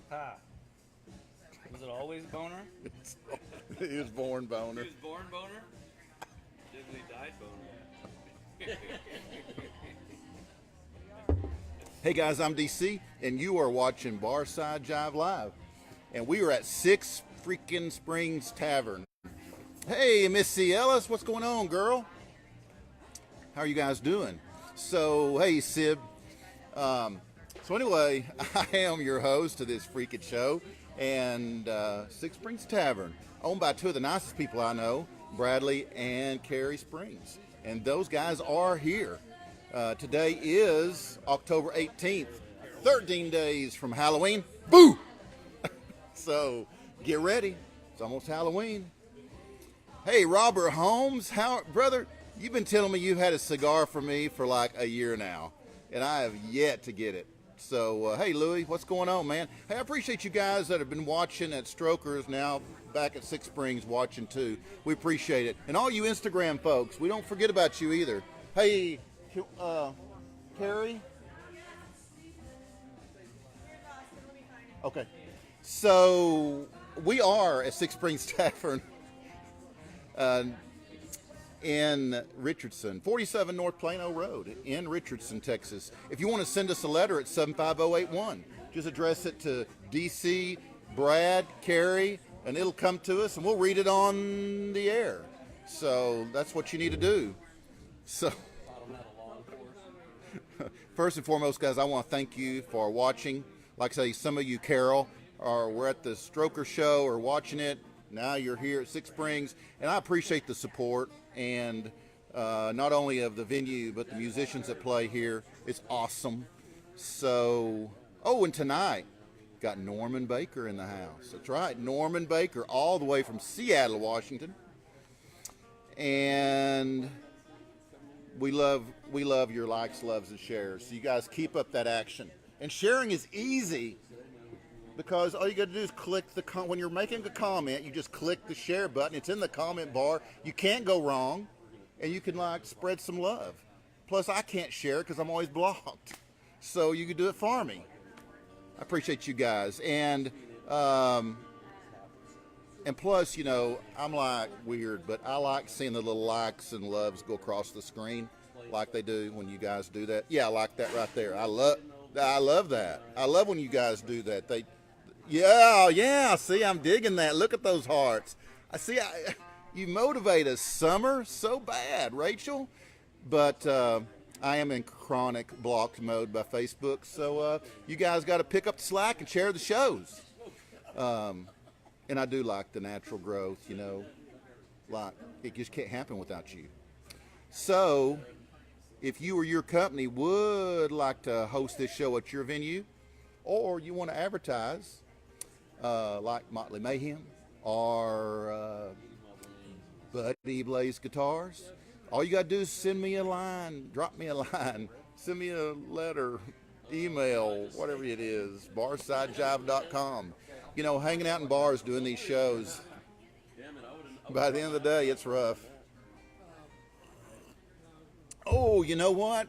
Ha. Was it always boner? He was born boner. He was born boner? Diddley died boner. Hey guys, I'm DC, and you are watching Barside Jive Live. And we are at Six Freaking Springs Tavern. Hey, Missy Ellis, what's going on, girl? How are you guys doing? So, hey, Sib. So anyway, I am your host of this freaking show, and Six Springs Tavern, owned by two of the nicest people I know, Bradley and Carrie Springs. And those guys are here. Today is October 18th, 13 days from Halloween. Boo! So get ready. It's almost Halloween. Hey, Robert Holmes, brother, you've been telling me you've had a cigar for me for like a year now, and I have yet to get it. So, hey, Louie, what's going on, man? Hey, I appreciate you guys that have been watching at Strokers, now back at Six Springs watching too. We appreciate it. And all you Instagram folks, we don't forget about you either. Hey, Carrie? Okay. So, we are at Six Springs Tavern in Richardson, 47 North Plano Road in Richardson, Texas. If you want to send us a letter at 75081, just address it to DC, Brad, Carrie, and it'll come to us and we'll read it on the air. So that's what you need to do. So first and foremost, guys, I want to thank you for watching. Like I say, some of you, Carol, we're at the Stroker show or watching it. Now you're here at Six Springs, and I appreciate the support, and not only of the venue, but the musicians that play here. It's awesome. So, and tonight, got Norman Baker in the house. That's right, Norman Baker, all the way from Seattle, Washington. And we love your likes, loves, and shares. So you guys keep up that action. And sharing is easy, because all you got to do is click when you're making a comment, you just click the share button. It's in the comment bar. You can't go wrong, and you can like spread some love. Plus, I can't share because I'm always blocked, so you can do it for me. I appreciate you guys, and plus, you know, I'm like weird, but I like seeing the little likes and loves go across the screen like they do when you guys do that. Yeah, I like that right there. I love that. I love when you guys do that. Yeah, see, I'm digging that. Look at those hearts. You motivate us, Summer, so bad, Rachel. But I am in chronic blocked mode by Facebook, so you guys got to pick up the slack and share the shows. And I do like the natural growth, you know, like it just can't happen without you. So if you or your company would like to host this show at your venue, or you want to advertise, like Motley Mayhem or Buddy Blaze Guitars, all you got to do is send me a line, drop me a line, send me a letter, email, whatever it is, barsidejive.com. You know, hanging out in bars doing these shows, by the end of the day, it's rough. Oh, you know what?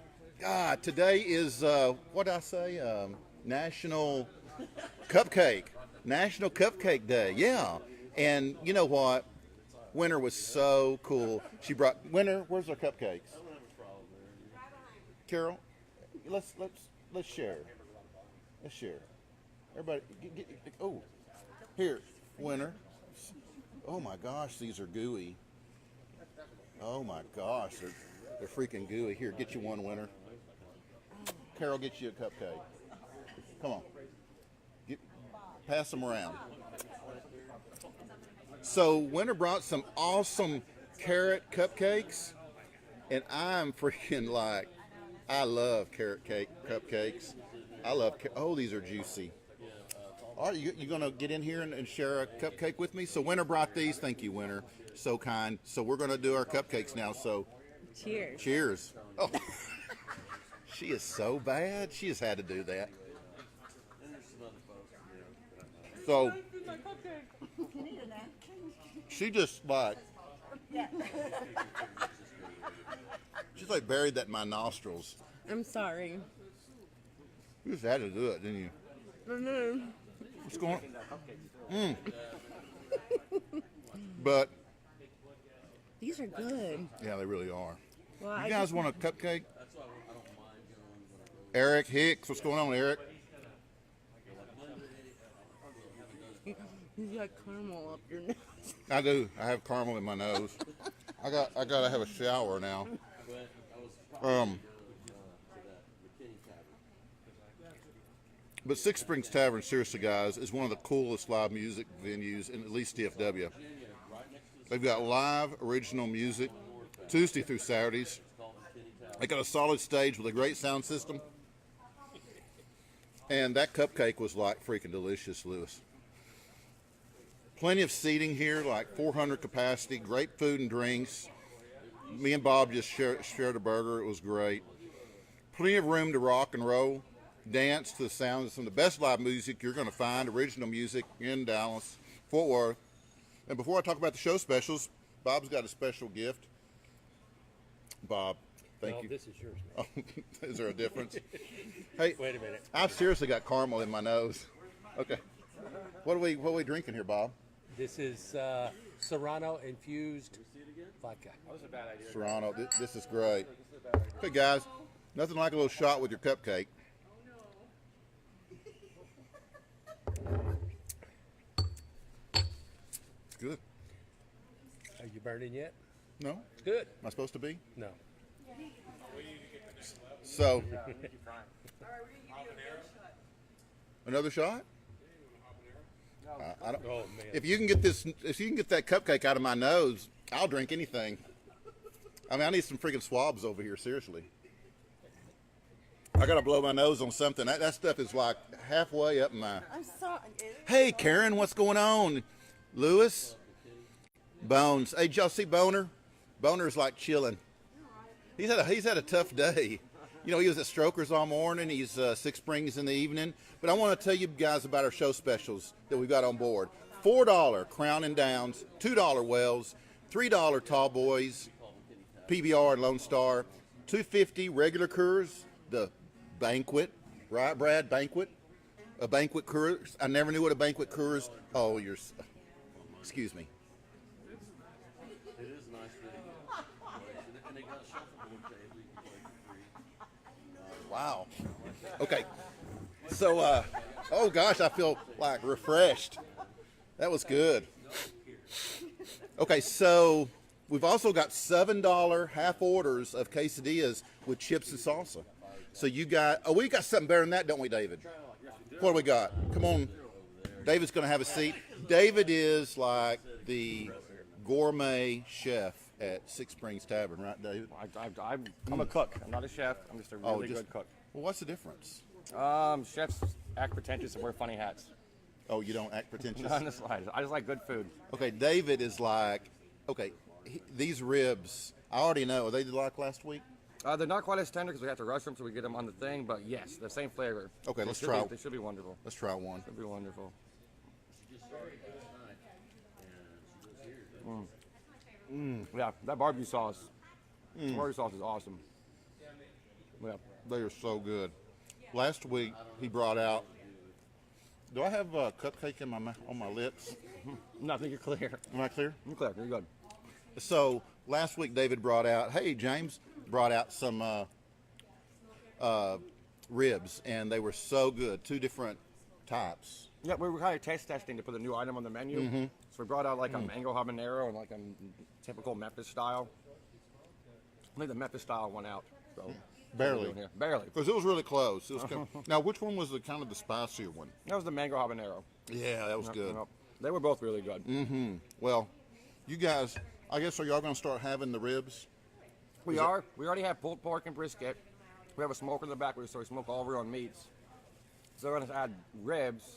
Today is, what did I say? National Cupcake Day. Yeah. And you know what? Winter was so cool. She brought Winter. Where's our cupcakes? Carol, let's share. Let's share. Everybody, here, Winter. Oh my gosh, these are gooey. Oh my gosh, they're freaking gooey. Here, get you one, Winter. Carol, get you a cupcake. Come on. Pass them around. So Winter brought some awesome carrot cupcakes, and I'm freaking like, I love carrot cake cupcakes. These are juicy. All right, you gonna get in here and share a cupcake with me? So Winter brought these. Thank you, Winter. So kind. So we're gonna do our cupcakes now. So cheers. Cheers. Oh, she is so bad. She just had to do that. So she just like she's like buried that in my nostrils. I'm sorry. You just had to do it, didn't you? Mm-hmm. What's going on? But These are good. yeah, they really are. Well, You guys want a cupcake? Eric Hicks, what's going on, Eric? You got caramel up your nose. I do. I have caramel in my nose. I gotta have a shower now. But Six Springs Tavern, seriously, guys, is one of the coolest live music venues in at least DFW. They've got live original music Tuesday through Saturdays. They got a solid stage with a great sound system. And that cupcake was like freaking delicious, Lewis. Plenty of seating here, like 400 capacity, great food and drinks. Me and Bob just shared a burger. It was great. Plenty of room to rock and roll, dance to the sounds of some of the best live music you're going to find, original music in Dallas, Fort Worth. And before I talk about the show specials, Bob's got a special gift. Bob, thank you. This is yours, man. Oh, is there a difference? Hey, Wait a minute. I've seriously got caramel in my nose. Okay. What are we drinking here, Bob? This is Serrano infused vodka. That was a bad idea. Serrano. This is great. Hey, guys, nothing like a little shot with your cupcake. It's good. Are you burning yet? No? Good. Am I supposed to be? No. So, another shot? I don't. Oh man. If you can get that cupcake out of my nose, I'll drink anything. I mean, I need some freaking swabs over here, seriously. I gotta blow my nose on something. That stuff is like halfway up my. I'm sorry. Hey, Karen, what's going on? Lewis, Bones. Hey, did y'all see Boner? Boner's like chilling. He's had a tough day. You know, he was at Strokers all morning. He's Six Springs in the evening. But I want to tell you guys about our show specials that we've got on board. $4 Crown and Downs, $2 Wells, $3 Tall Boys, PBR and Lone Star, $2.50 regular Coors, the Banquet, right, Brad? Banquet, a Banquet Coors. I never knew what a Banquet Coors. Oh, excuse me. It is a nice video. And they got shuffleboard table you can play for free. Wow. Okay. So, oh gosh, I feel like refreshed. That was good. Okay, so we've also got $7 half orders of quesadillas with chips and salsa. So we got something better than that, don't we, David? What do we got? Come on. David's going to have a seat. David is like the gourmet chef at Six Springs Tavern, right, David? I'm a cook. I'm not a chef. I'm just a really good cook. Well, what's the difference? Chefs act pretentious and wear funny hats. Oh, you don't act pretentious? Not in the slightest. I just like good food. Okay, David is like, these ribs, I already know. Are they like last week? They're not quite as tender because we have to rush them so we get them on the thing, but yes, the same flavor. Okay, let's They try. should be wonderful. Let's try one. Should be wonderful. Yeah, that barbecue sauce. Barbecue sauce is awesome. Yeah. They are so good. Last week he brought out. Do I have a cupcake in on my lips? No, I think you're clear. Am I clear? You're clear. You're good. So last week David brought out. Hey, James brought out some ribs, and they were so good. 2 different types. Yeah, we were kind of taste testing to put a new item on the menu. So we brought out like a mango habanero and like a typical Memphis style. I think the Memphis style won out. So Barely. Barely. Because it was really close. It was now, which one was the kind of the spicier one? That was the mango habanero. Yeah, that was good. Yep. They were both really good. Well, you guys, I guess, are y'all going to start having the ribs? We are. We already have pulled pork and brisket. We have a smoker in the back, so we smoke all of our own meats. So we're going to add ribs,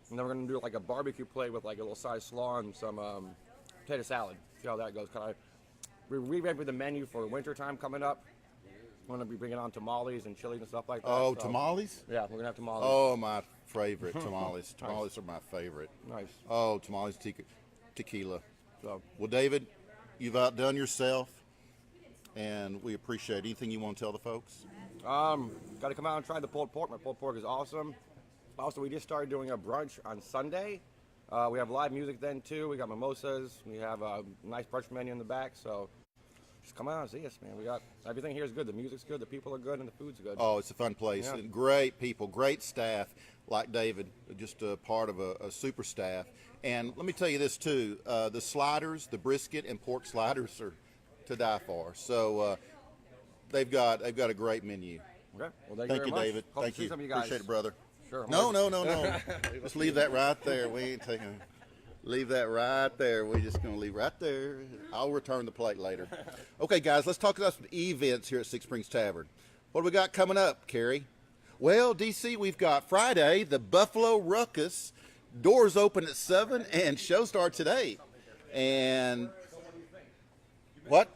and then we're going to do like a barbecue plate with like a little side slaw and some potato salad. See how that goes. We're revamping the menu for winter time coming up. We're going to be bringing on tamales and chilies and stuff like that. Oh, tamales? Yeah, we're going to have tamales. Oh, my favorite, tamales. Tamales are my favorite. Nice. Oh, tamales, tequila. So, Well, David, you've outdone yourself, and we appreciate anything you want to tell the folks. got to come out and try the pulled pork. My pulled pork is awesome. Also, we just started doing a brunch on Sunday. We have live music then too. We got mimosas. We have a nice brunch menu in the back. So just come out and see us, man. We got everything here is good. The music's good. The people are good, and the food's good. Oh, it's a fun place. Yeah. And great people, great staff, like David, just a part of a super staff. And let me tell you this too: the sliders, the brisket and pork sliders, are to die for. So they've got a great menu. Okay. Well, thank Thank you you, very much. David. Hope to Thank see you. some of you guys. Appreciate it, brother. Sure. No. Just leave that right there. We ain't taking. Leave that right there. We're just going to leave right there. I'll return the plate later. Okay, guys, let's talk about some events here at Six Springs Tavern. What do we got coming up, Carrie? Well, DC, we've got Friday, the Buffalo Ruckus. Doors open at 7 and show starts at 8. And what?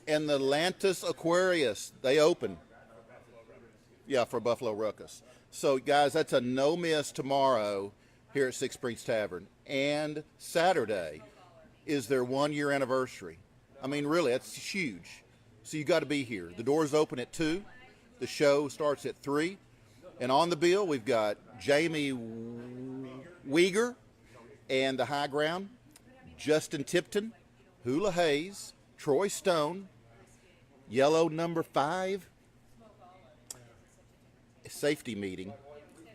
And the Atlantis Aquarius, they open. Yeah, for Buffalo Ruckus. So, guys, that's a no miss tomorrow here at Six Springs Tavern. And Saturday is their 1 year anniversary. I mean, really, that's huge. So you got to be here. The doors open at 2. The show starts at 3. And on the bill, we've got Jamie Weeger and the High Ground, Justin Tipton, Hula Hayes, Troy Stone, Yellow Number 5, Safety Meeting,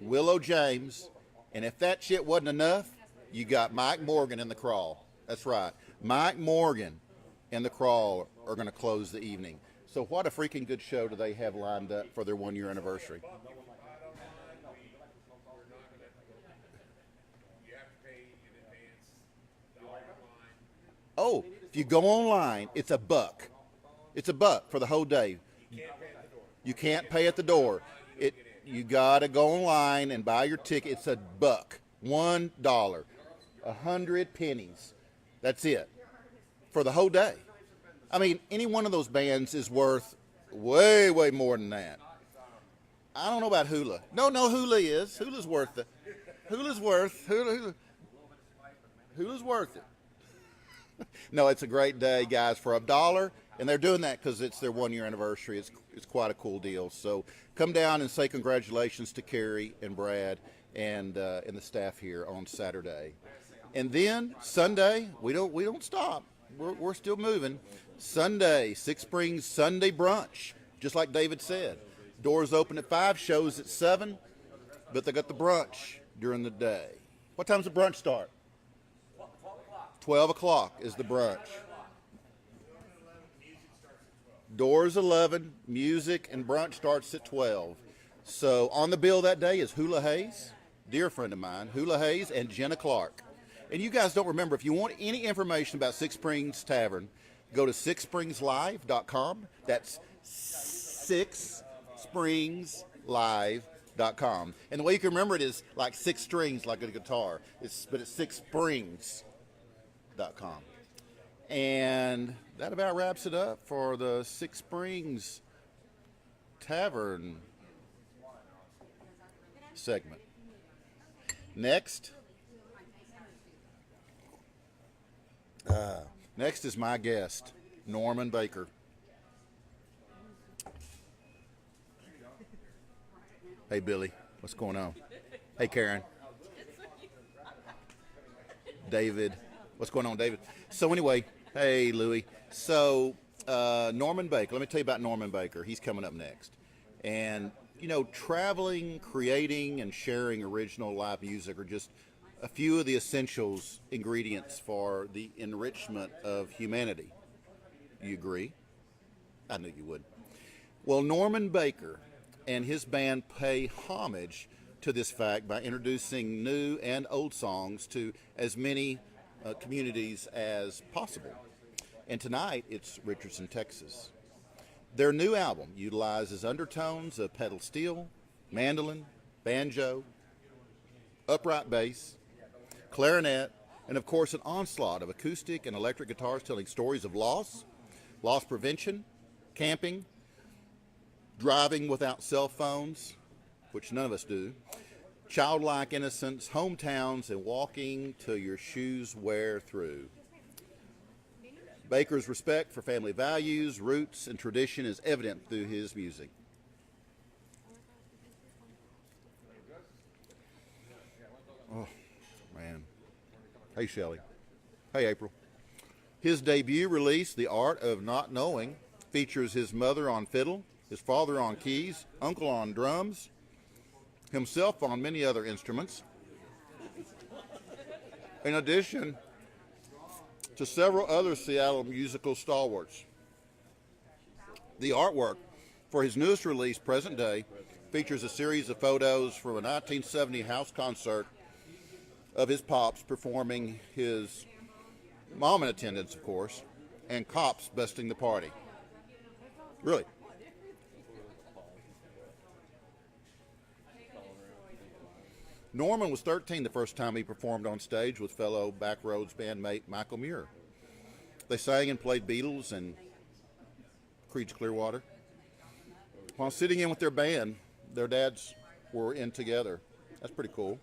Willow James, and if that shit wasn't enough, you got Mike Morgan in the Crawl. That's right. Mike Morgan and the Crawl are going to close the evening. So what a freaking good show do they have lined up for their 1 year anniversary. Oh, if you go online, it's $1. It's $1 for the whole day. You can't pay at the door. You gotta go online and buy your ticket. It's $1, $1, 100 pennies. That's it for the whole day. I mean, any one of those bands is worth way, way more than that. I don't know about Hula. No, Hula is. Hula's worth it. Hula's worth it. No, it's a great day, guys, for $1, and they're doing that because it's their 1 year anniversary. It's quite a cool deal. So come down and say congratulations to Carrie and Brad and the staff here on Saturday. And then Sunday, we don't stop. We're still moving. Sunday, Six Springs Sunday brunch, just like David said. Doors open at 5, shows at 7, but they got the brunch during the day. What time's the brunch start? 12 o'clock is the brunch. Doors 11, music and brunch starts at 12. So on the bill that day is Hula Hayes, dear friend of mine, Hula Hayes and Jenna Clark. And you guys don't remember, if you want any information about Six Springs Tavern, go to sixspringslive.com. That's sixspringslive.com. And the way you can remember it is like 6 strings, like a guitar. But it's sixsprings.com. And that about wraps it up for the Six Springs Tavern segment. Next is my guest, Norman Baker. Hey, Billy, what's going on? Hey, Karen. David, what's going on, David? So anyway, hey, Louie. So Norman Baker, let me tell you about Norman Baker. He's coming up next. And, you know, traveling, creating, and sharing original live music are just a few of the essentials ingredients for the enrichment of humanity. You agree? I knew you would. Well, Norman Baker and his band pay homage to this fact by introducing new and old songs to as many communities as possible. And tonight, it's Richardson, Texas. Their new album utilizes undertones of pedal steel, mandolin, banjo, upright bass, clarinet, and of course an onslaught of acoustic and electric guitars telling stories of loss prevention, camping, driving without cell phones, which none of us do, childlike innocence, hometowns, and walking till your shoes wear through. Baker's respect for family values, roots, and tradition is evident through his music. Oh, man. Hey, Shelley. Hey, April. His debut release, The Art of Not Knowing, features his mother on fiddle, his father on keys, uncle on drums, himself on many other instruments, in addition to several other Seattle musical stalwarts. The artwork for his newest release, Present Day, features a series of photos from a 1970 house concert of his pops performing, his mom in attendance, of course, and cops busting the party. Really? Norman was 13 the first time he performed on stage with fellow Backroads bandmate Michael Muir. They sang and played Beatles and Creed's Clearwater. While sitting in with their band, their dads were in together. That's pretty cool.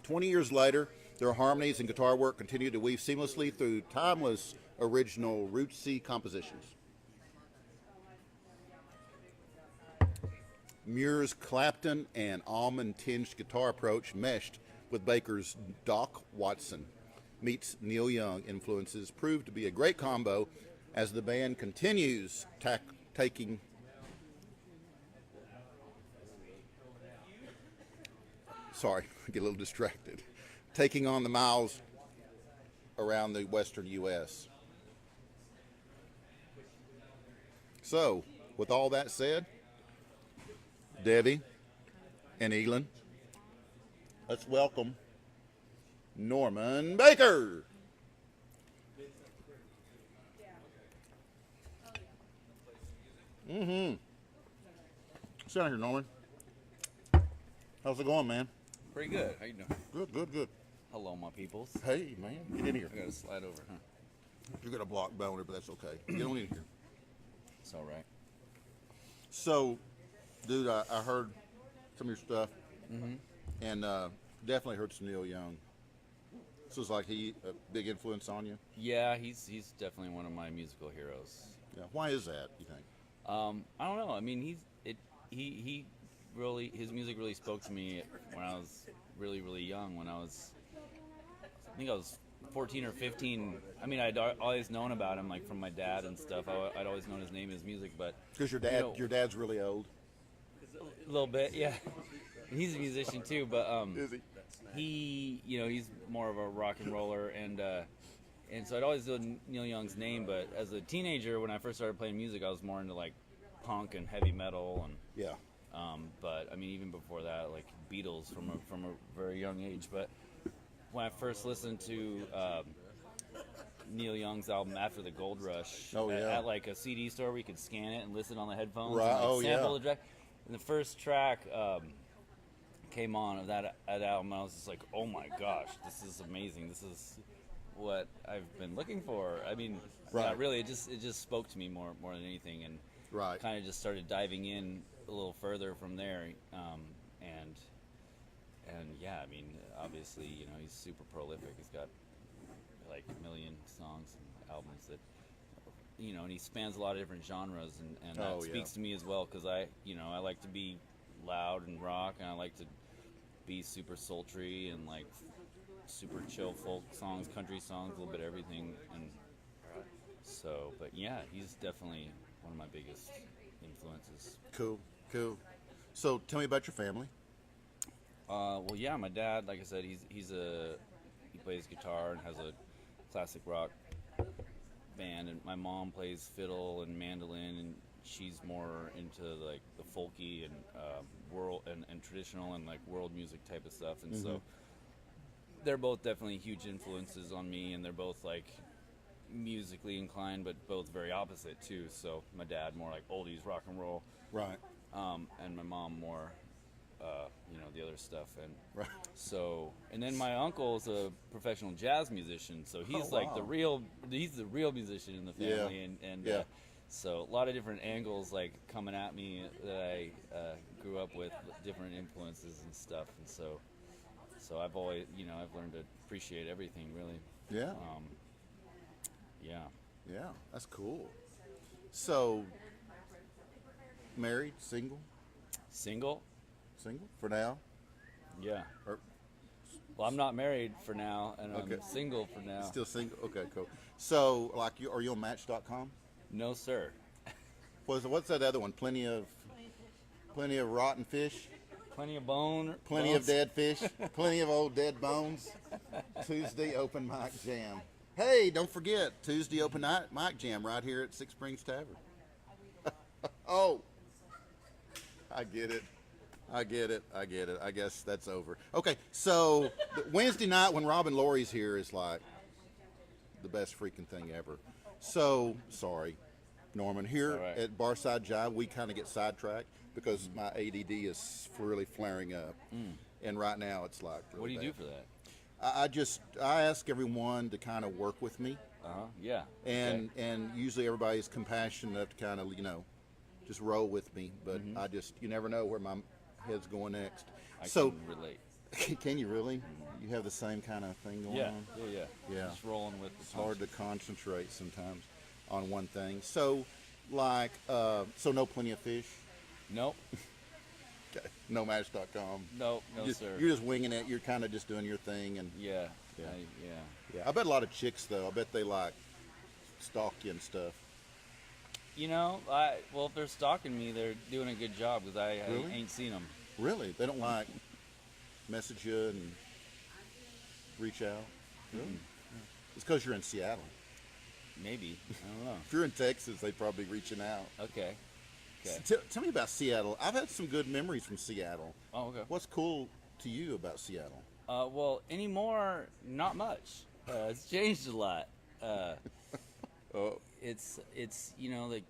20 years later, their harmonies and guitar work continue to weave seamlessly through timeless, original, rootsy compositions. Muir's Clapton and almond-tinged guitar approach meshed with Baker's Doc Watson meets Neil Young influences proved to be a great combo as the band continues taking get a little distracted. Taking on the miles around the western U.S. So, with all that said, Debbie and Elin, let's welcome Norman Baker. Sit down here, Norman. How's it going, man? Pretty good. How you doing? Good. Hello, my peoples. Hey, man, get in here. I gotta slide over, huh? You're gonna block boner, but that's okay. Get on in here. It's all right. So, dude, I heard some of your stuff, and definitely heard some Neil Young. So it's like he a big influence on you. Yeah, he's definitely one of my musical heroes. Yeah. Why is that? You think? I don't know. I mean, he really, his music really spoke to me when I was really young. When I think I was 14 or 15. I mean, I'd always known about him, like from my dad and stuff. I'd always known his name and his music, but Because your dad's really old. a little bit, yeah. He's a musician too, but Is he? he's more of a rock and roller, and so I'd always known Neil Young's name. But as a teenager, when I first started playing music, I was more into like punk and heavy metal, and Yeah. but I mean, even before that, like Beatles from a very young age. But when I first listened to Neil Young's album After the Gold Rush at like a CD store where you could scan it and listen on the headphones, Right. and, like, sample Yeah. the track. And the first track came on of that album, and I was just like, oh my gosh, this is amazing. This is what I've been looking for. I mean, Right. not really. It just spoke to me more than anything, and Right. kind of just started diving in a little further from there. And yeah, I mean, obviously, he's super prolific. He's got like a million songs and albums that, and he spans a lot of different genres, and that speaks to me as well, because I like to be loud and rock, and I like to be super sultry and like super chill folk songs, country songs, a little bit of everything. And so, but yeah, he's definitely one of my biggest influences. Cool. So tell me about your family. Well, yeah, my dad, like I said, he plays guitar and has a classic rock band, and my mom plays fiddle and mandolin, and she's more into like the folky and world and traditional and like world music type of stuff, and so they're both definitely huge influences on me, and they're both like musically inclined, but both very opposite too. So my dad more like oldies rock and roll, Right. and my mom more the other stuff. And Right. so, and then my uncle is a professional jazz musician, so he's like wow. the real musician in the family. And Yeah. So a lot of different angles like coming at me that I grew up with, different influences and stuff. And so I've always, I've learned to appreciate everything, really. Yeah. Yeah. Yeah. That's cool. So, married, single Single? for now. Yeah. Or Well, I'm not married for now, and Okay. I'm single for now. still single? Okay, cool. So, like, are you on Match.com? No, sir. What's that other one? Plenty of rotten fish, Plenty of bone. plenty bones. of dead fish, plenty of old dead bones. Tuesday open mic jam. Hey, don't forget Tuesday open mic jam right here at Six Springs Tavern. Oh, I get it. I guess that's over. Okay, so Wednesday night when Robin Laurie's here is like the best freaking thing ever. So, sorry, Norman. Here All right. at Barside Jive, we kind of get sidetracked because my ADD is really flaring up. And right now it's like really What do you bad. do for that? I ask everyone to kind of work with me. Yeah. And Okay. and usually everybody's compassionate enough to kind of just roll with me, but you never know where my head's going next. I So can relate. can you really? You have the same kind of thing going Yeah. on? Yeah. Yeah. Just rolling with the It's hard to concentrate sometimes on one thing. So so no Plenty of Fish. Nope. Okay. No Match.com. No, sir. You're just winging it. You're kind of just doing your thing, and Yeah. Yeah. Yeah. yeah. I bet a lot of chicks though. I bet they like stalk you and stuff. Well, if they're stalking me, they're doing a good job because I Really? ain't seen them. Really? They don't like message you and reach out? Really? It's because you're in Seattle. Maybe. I don't know. If you're in Texas, they'd probably be reaching out. Okay. Tell me about Seattle. I've had some good memories from Seattle. Oh, okay. What's cool to you about Seattle? Well, anymore, not much. It's changed a lot. Oh, It's like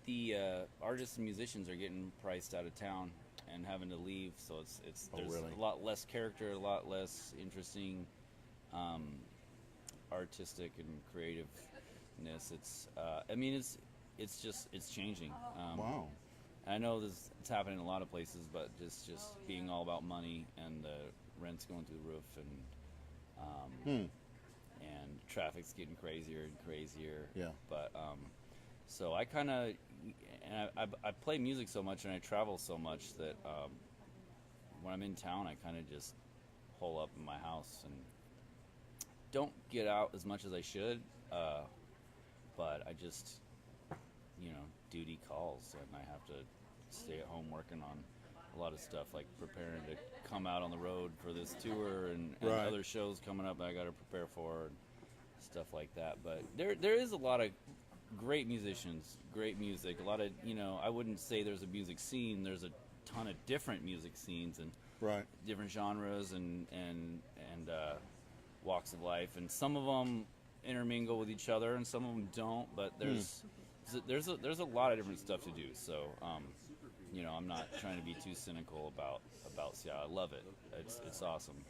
the artists and musicians are getting priced out of town and having to leave, so it's Oh, there's really? a lot less character, a lot less interesting, artistic and creativeness. It's changing. wow. I know it's happening in a lot of places, but just being all about money and the rent's going through the roof and traffic's getting crazier and crazier. Yeah. But so I kind of I play music so much and I travel so much that when I'm in town, I kind of just hole up in my house and don't get out as much as I should. But I just duty calls and I have to stay at home working on a lot of stuff like preparing to come out on the road for this tour and Right. other shows coming up that I got to prepare for and stuff like that. But there is a lot of great musicians, great music, a lot of I wouldn't say there's a music scene. There's a ton of different music scenes and Right. different genres and walks of life, and some of them intermingle with each other and some of them don't, but there's a lot of different stuff to do. So I'm not trying to be too cynical about Seattle. I love it. It's awesome.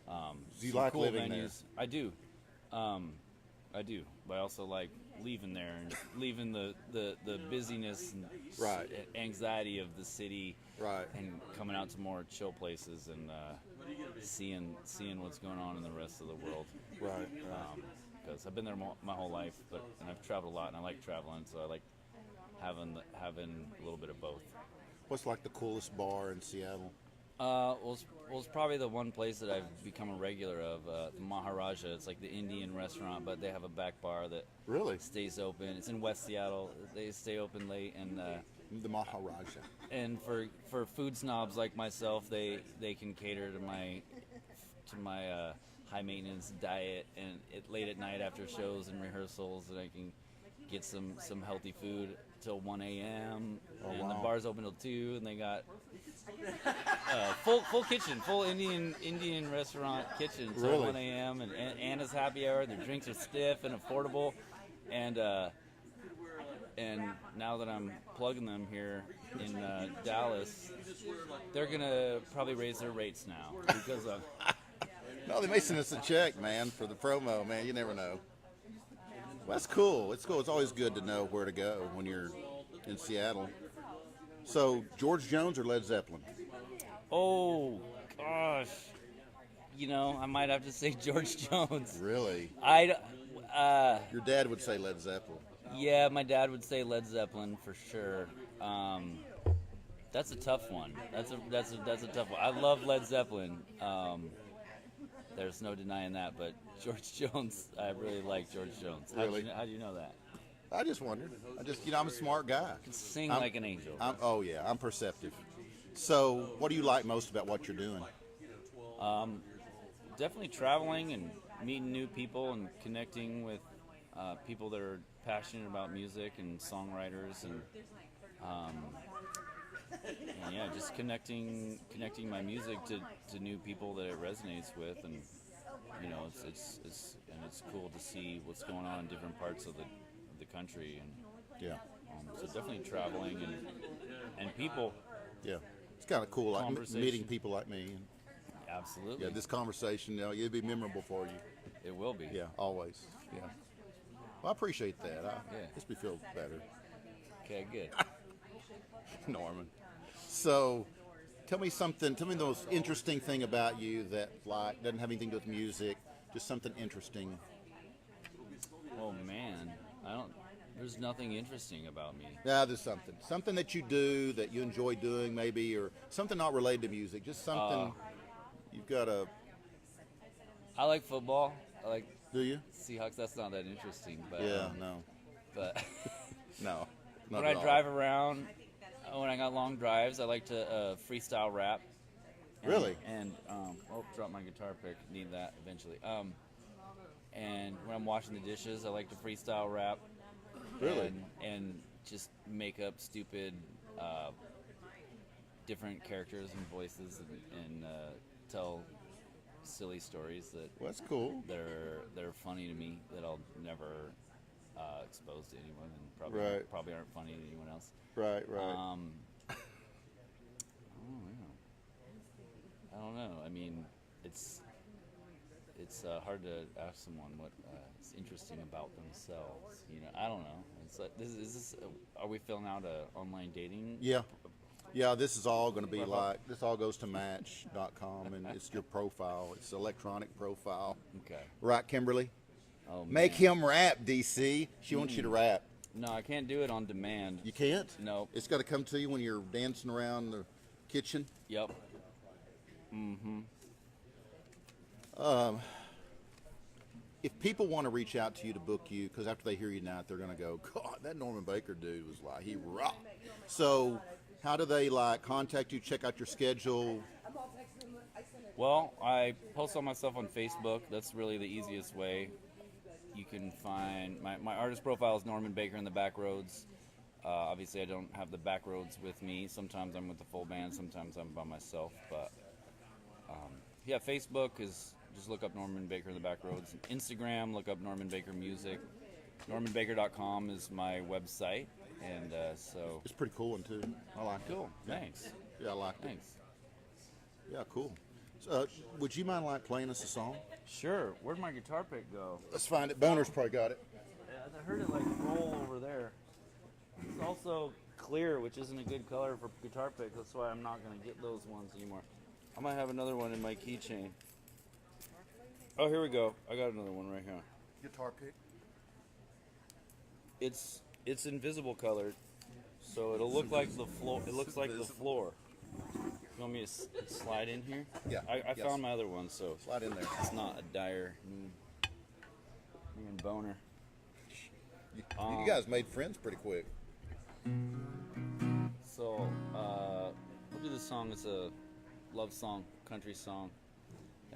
Do you Some like cool living venues. I do. I do, but I also like leaving there and leaving the busyness and Right. anxiety of the city, Right. and coming out to more chill places and seeing what's going on in the rest of the world. Right. Because I've been there my whole life, and I've traveled a lot, and I like traveling, so I like having a little bit of both. What's like the coolest bar in Seattle? It's probably the one place that I've become a regular of, the Maharaja. It's like the Indian restaurant, but they have a back bar that Really? stays open. It's in West Seattle. They stay open late, and The Maharaja. for food snobs like myself, they can cater to my high maintenance diet, and late at night after shows and rehearsals, that I can get some healthy food till 1 a.m. Oh, and the wow. bar's open till 2, and they got full kitchen, full Indian restaurant kitchen till Really? 1 a.m. and Anna's happy hour. Their drinks are stiff and affordable, and now that I'm plugging them here in Dallas, they're gonna probably raise their rates now because of. No, they may send us a check, man, for the promo, man. You never know. Well, that's cool. It's cool. It's always good to know where to go when you're in Seattle. So, George Jones or Led Zeppelin? Oh gosh, I might have to say George Jones. Really? Your dad would say Led Zeppelin. Yeah, my dad would say Led Zeppelin for sure. That's a tough one. That's a tough one. I love Led Zeppelin. There's no denying that. But George Jones, I really like George Jones. Really? How do you know that? I just wondered. I'm a smart guy. You can sing I'm- like an angel. Oh yeah, I'm perceptive. So, what do you like most about what you're doing? Definitely traveling and meeting new people and connecting with people that are passionate about music and songwriters and yeah, just connecting my music to new people that it resonates with, and it's cool to see what's going on in different parts of the country, and Yeah, so definitely traveling and people. yeah. It's kind of cool, like Conversation. meeting people like me. And, Absolutely, yeah, this conversation, it'll be memorable for you. it will be. Yeah, always. Yeah. Well, I appreciate that. Yeah. Makes me feel better, Okay, good. Norman. So, tell me the most interesting thing about you that like doesn't have anything to do with music, just something interesting. Oh man, there's nothing interesting about me. Yeah, there's something that you do that you enjoy doing, maybe, or something not related to music. Just something you've got a. I like football. I like Do you? Seahawks. That's not that interesting, but Yeah, no, But no. Not when I at all. drive around, when I got long drives, I like to freestyle rap. Really? And drop my guitar pick. Need that eventually. And when I'm washing the dishes, I like to freestyle rap. Really? And just make up stupid, different characters and voices, and tell silly stories that Well, that's cool. that are funny to me that I'll never expose to anyone, and Right. probably aren't funny to anyone else. Right. I don't know. I mean, it's hard to ask someone what is interesting about themselves. I don't know. It's like is this? Are we filling out a online dating? Yeah. Yeah, this is all going to be like, this all goes to Match.com, and it's your profile. It's electronic profile. Okay. Right, Kimberly? Oh, Make man. him rap, DC. She wants you to rap. No, I can't do it on demand. You can't? No. It's got to come to you when you're dancing around the kitchen. Yep. Mm-hmm. If people want to reach out to you to book you, because after they hear you tonight, they're going to go, God, that Norman Baker dude was like, he rocked. So how do they contact you, check out your schedule? Well, I post all my stuff on Facebook. That's really the easiest way. You can find my artist profile is Norman Baker in the Backroads. Obviously, I don't have the Backroads with me. Sometimes I'm with the full band. Sometimes I'm by myself. But yeah, Facebook is just look up Norman Baker in the Backroads. Instagram, look up Norman Baker Music. NormanBaker.com is my website, and so It's a pretty cool one, too. I like it. cool. Thanks. Yeah, I like it. Thanks. Yeah, cool. So, would you mind playing us a song? Sure. Where'd my guitar pick go? Let's find it. Boner's probably got it. I heard it roll over there. It's also clear, which isn't a good color for guitar pick. That's why I'm not going to get those ones anymore. I might have another one in my keychain. Oh, here we go. I got another one right here. Guitar pick. It's invisible colored, so it'll look like the floor. It looks like the floor. You want me to slide in here? Yeah. I Yes. found my other one, so Slide in there. it's not a dire need. Me and Boner. You guys made friends pretty quick. So, we'll do this song. It's a love song, country song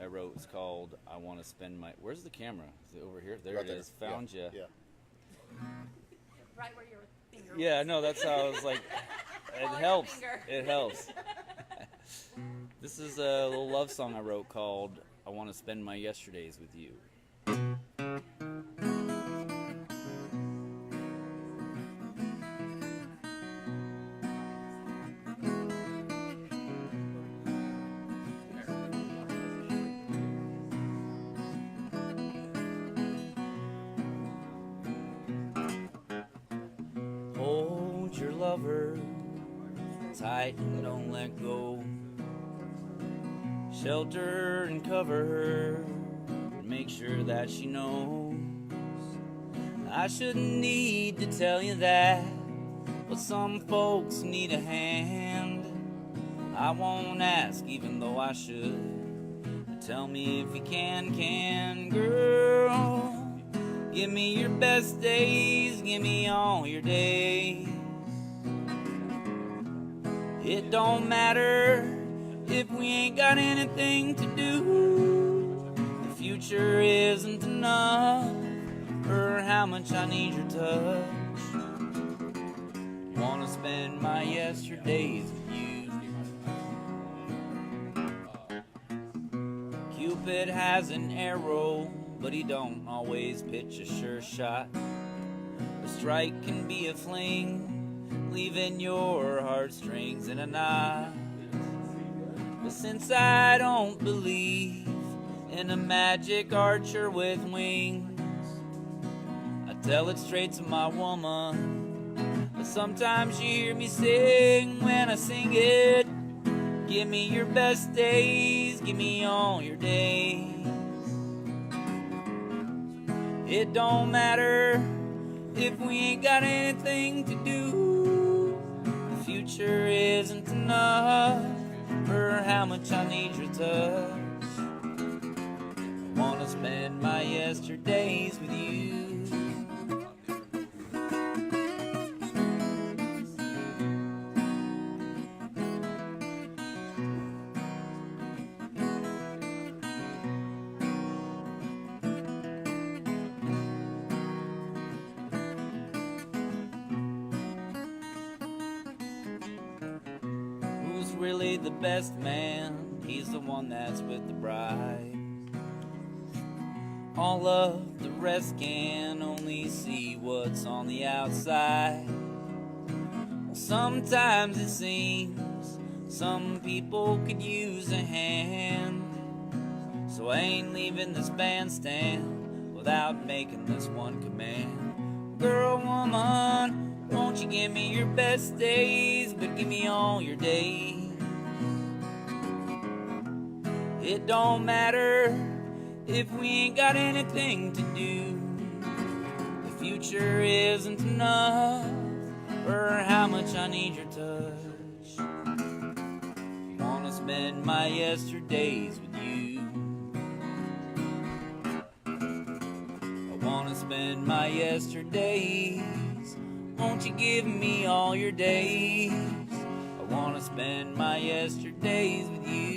I wrote. It's called I Want to Spend My... Where's the camera? Is it over here? There Right it is. Found yeah. you. Yeah. Right where your finger Yeah, no, that's how I was like... It helps. finger. It helps. This is a little love song I wrote called I Want to Spend My Yesterdays With You. Hold your lover tight and don't let go. Shelter and cover her. Make sure that she knows. I shouldn't need to tell you that, but some folks need a hand. I won't ask even though I should. Tell me if you can, girl. Give me your best days, give me all your days. It don't matter if we ain't got anything to do. The future isn't enough for how much I need your touch. Wanna spend my yesterdays with you. Cupid has an arrow, but he don't always pitch a sure shot. A strike can be a fling, leaving your heartstrings in a knot. But since I don't believe in a magic archer with wings, I tell it straight to my woman. But sometimes you hear me sing when I sing it. Give me your best days, give me all your days. It don't matter if we ain't got anything to do. The future isn't enough for how much I need your touch. I wanna spend my yesterdays with you. Who's really the best man? He's the one that's with the bride. All of the rest can only see what's on the outside. Well, sometimes it seems some people could use a hand. So I ain't leaving this bandstand without making this one command. Girl, woman, won't you give me your best days, but give me all your days. It don't matter if we ain't got anything to do. The future isn't enough for how much I need your touch. Wanna spend my yesterdays with you. I wanna spend my yesterdays. Won't you give me all your days? I wanna spend my yesterdays with you.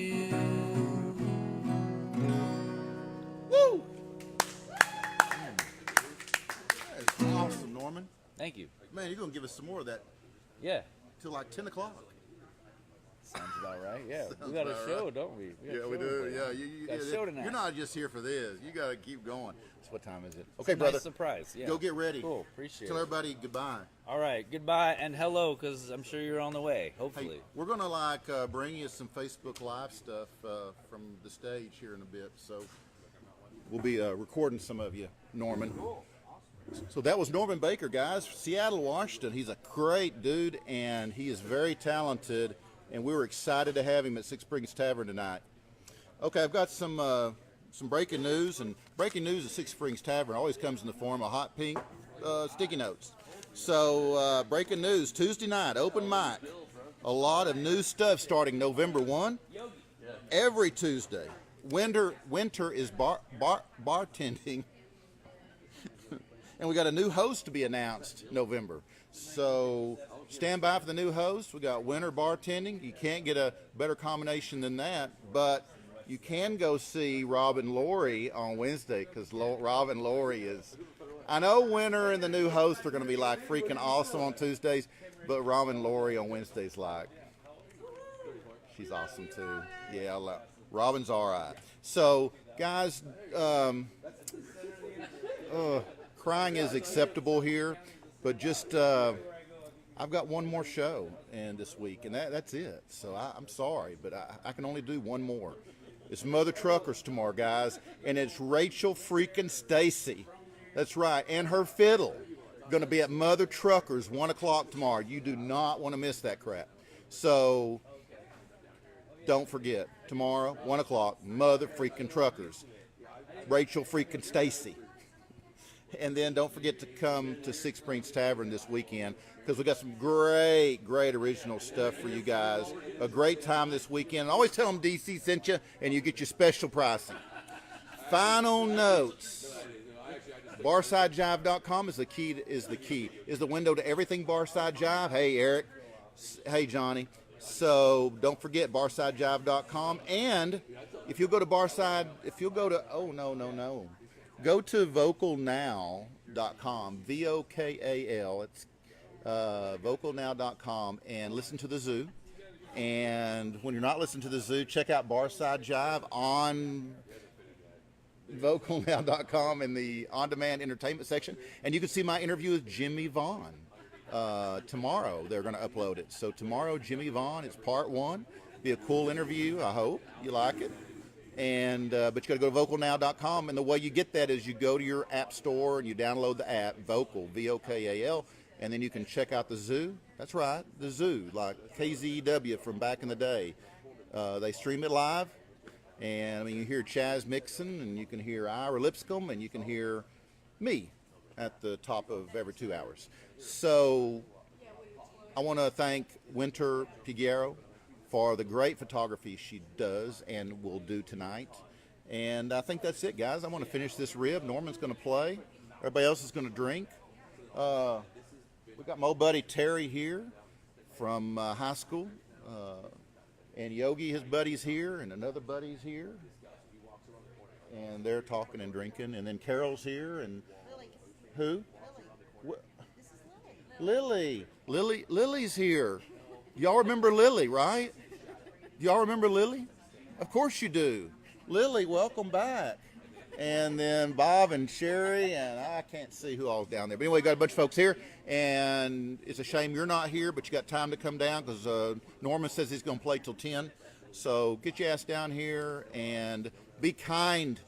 Woo! That is awesome, Norman. Thank you. Man, you're going to give us some more of that Yeah. till like 10 o'clock. Sounds about right. Yeah. Sounds We got a about show, right. don't we? got a Yeah, we show do. today. Yeah, Got a show tonight. You're not just here for this. You got to keep going. So what time is it? Okay, It's a brother. Nice surprise. Yeah. Go get ready. Cool. Appreciate Tell it. everybody goodbye. All right. Goodbye and hello, because I'm sure you're on the way. Hopefully. Hey, we're going to bring you some Facebook Live stuff from the stage here in a bit. So we'll be recording some of you, Norman. So that was Norman Baker, guys, Seattle, Washington. He's a great dude, and he is very talented, and we were excited to have him at Six Springs Tavern tonight. Okay, I've got some breaking news, and breaking news at Six Springs Tavern always comes in the form of hot pink sticky notes. So breaking news, Tuesday night, open mic. A lot of new stuff starting November 1. Every Tuesday. Winter is bartending. And we got a new host to be announced November. So stand by for the new host. We got winter bartending. You can't get a better combination than that. But you can go see Rob and Lori on Wednesday, because Rob and Lori is... I know Winter and the new host are going to be like freaking awesome on Tuesdays, but Rob and Lori on Wednesdays, like, she's awesome too. Yeah, Robin's all right. So, guys, crying is acceptable here, but just I've got one more show and this week, and that's it. So I'm sorry, but I can only do one more. It's Mother Truckers tomorrow, guys, and it's Rachel freaking Stacy. That's right, and her fiddle going to be at Mother Truckers 1 o'clock tomorrow. You do not want to miss that crap. So don't forget, tomorrow 1 o'clock, Mother freaking Truckers, Rachel freaking Stacy. And then don't forget to come to Six Springs Tavern this weekend because we got some great original stuff for you guys. A great time this weekend. Always tell them DC sent you, and you get your special pricing. Final notes. BarsideJive.com is the key. Is the window to everything Barside Jive. Hey Eric. Hey Johnny. So don't forget BarsideJive.com, and if you'll go to Barside, go to vocalnow.com, VOKAL. It's vocalnow.com, and listen to the zoo. And when you're not listening to the zoo, check out Barside Jive on vocalnow.com in the on-demand entertainment section, and you can see my interview with Jimmy Vaughn. Tomorrow they're going to upload it. So tomorrow, Jimmy Vaughn, it's part 1. Be a cool interview. I hope you like it. And but you got to go to vocalnow.com, and the way you get that is you go to your app store and you download the app Vocal, VOKAL, and then you can check out the zoo. That's right, the zoo, like KZEW from back in the day. They stream it live, and I mean you hear Chaz mixing, and you can hear Ira Lipscomb, and you can hear me at the top of every 2 hours. So I want to thank Winter Piguero for the great photography she does and will do tonight. And I think that's it, guys. I want to finish this rib. Norman's going to play. Everybody else is going to drink. We got my old buddy Terry here from high school. And Yogi, his buddy's here, and another buddy's here. And they're talking and drinking. And then Carol's here, and who? Lily. Lily's here. Y'all remember Lily, right? Y'all remember Lily? Of course you do. Lily, welcome back. And then Bob and Sherry, and I can't see who all's down there. But anyway, got a bunch of folks here, and it's a shame you're not here, but you got time to come down because Norman says he's going to play till 10. So get your ass down here and be kind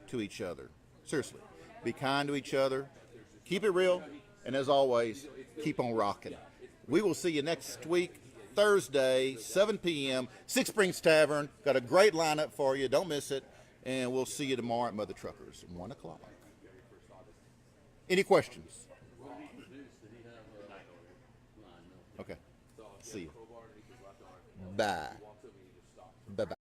to each other. Seriously, be kind to each other. Keep it real, and as always, keep on rocking. We will see you next week, Thursday, 7 p.m., Six Springs Tavern. Got a great lineup for you. Don't miss it. And we'll see you tomorrow at Mother Truckers, 1 o'clock. Any questions? Okay. See you. Bye. Bye-bye.